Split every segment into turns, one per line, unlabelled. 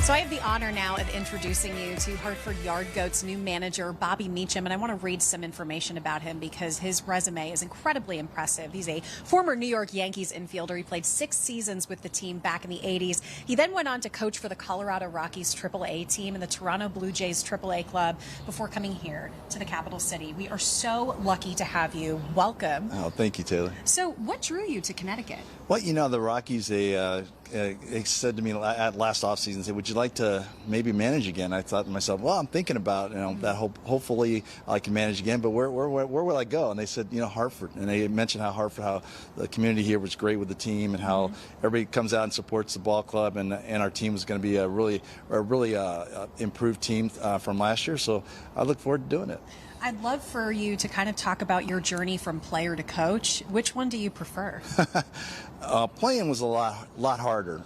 So I have the honor now of introducing you to Hartford Yard Goats' new manager, Bobby Meacham, and I want to read some information about him because his resume is incredibly impressive. He's a former New York Yankees infielder. He played 6 seasons with the team back in the 80s. He then went on to coach for the Colorado Rockies AAA team and the Toronto Blue Jays AAA club before coming here to the capital city. We are so lucky to have you. Welcome.
Oh, thank you, Taylor.
So what drew you to Connecticut?
Well, you know, the Rockies, they said to me at last offseason, said, would you like to maybe manage again? I thought to myself, well, I'm thinking about, that hopefully I can manage again, but where will I go? And they said, Hartford. And they mentioned how the community here was great with the team and how everybody comes out and supports the ball club, and our team is going to be a really improved team from last year. So I look forward to doing it.
I'd love for you to kind of talk about your journey from player to coach. Which one do you prefer?
Playing was a lot harder.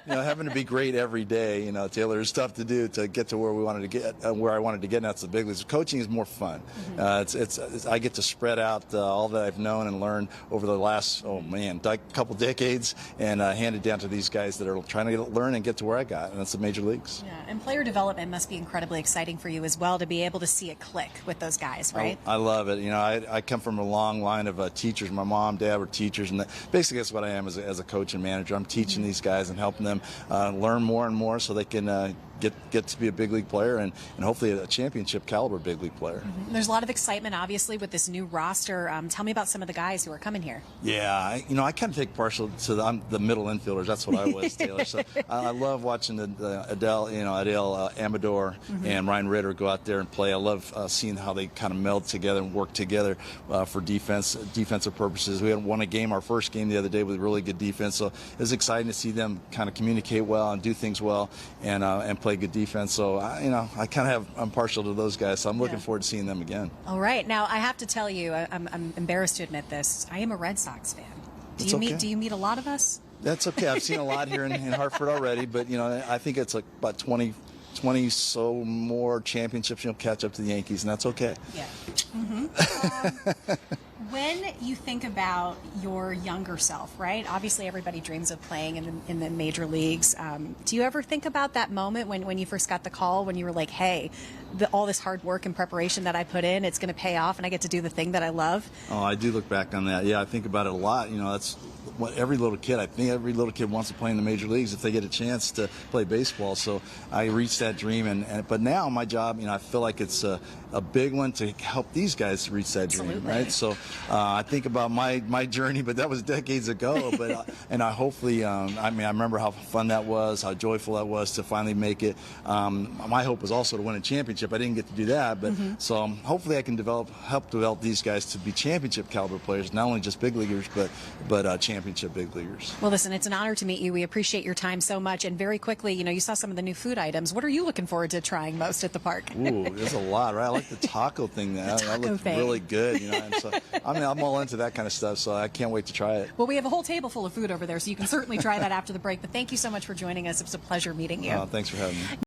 Having to be great every day, Taylor, is tough to do to get to where we wanted to get, where I wanted to get, and that's the big leagues. Coaching is more fun. I get to spread out all that I've known and learned over the last, couple decades, and hand it down to these guys that are trying to learn and get to where I got, and that's the major leagues.
Yeah, and player development must be incredibly exciting for you as well, to be able to see it click with those guys, right?
I love it. I come from a long line of teachers. My mom, dad were teachers, and basically that's what I am as a coach and manager. I'm teaching these guys and helping them learn more and more so they can get to be a big league player and hopefully a championship caliber big league player.
There's a lot of excitement, obviously, with this new roster. Tell me about some of the guys who are coming here.
Yeah, I kind of take partial to the middle infielders. That's what I was, Taylor. So I love watching the Adele Amador and Ryan Ritter go out there and play. I love seeing how they kind of meld together and work together for defensive purposes. We had won a game, our first game the other day, with really good defense. So it was exciting to see them kind of communicate well and do things well and play good defense. So I'm partial to those guys. So I'm looking forward to seeing them again.
All right, now I have to tell you, I'm embarrassed to admit this. I am a Red Sox fan. Do you meet a lot of us?
That's okay. I've seen a lot here in Hartford already, but I think it's like about 20 so more championships you'll catch up to the Yankees, and that's okay.
Yeah. When you think about your younger self, right? Obviously, everybody dreams of playing in the major leagues. Do you ever think about that moment when you first got the call, when you were like, hey, all this hard work and preparation that I put in, it's going to pay off, and I get to do the thing that I love? Oh,
I do look back on that. Yeah, I think about it a lot. That's what every little kid wants to play in the major leagues if they get a chance to play baseball. So I reached that dream, but now my job, I feel like it's a big one to help these guys reach that dream, right? So I think about my journey, but that was decades ago. But and I hopefully, I remember how fun that was, how joyful that was to finally make it. My hope was also to win a championship. I didn't get to do that, but so hopefully I can help develop these guys to be championship caliber players, not only just big leaguers, but championship big leaguers.
Well, listen, it's an honor to meet you. We appreciate your time so much. And very quickly, you saw some of the new food items. What are you looking forward to trying most at the park?
Ooh, there's a lot, right? I like the taco thing. That looks really good. And so I'm all into that kind of stuff, so I can't wait to try it.
Well, we have a whole table full of food over there, so you can certainly try that after the break. But thank you so much for joining us. It was a pleasure meeting you.
Thanks for having me.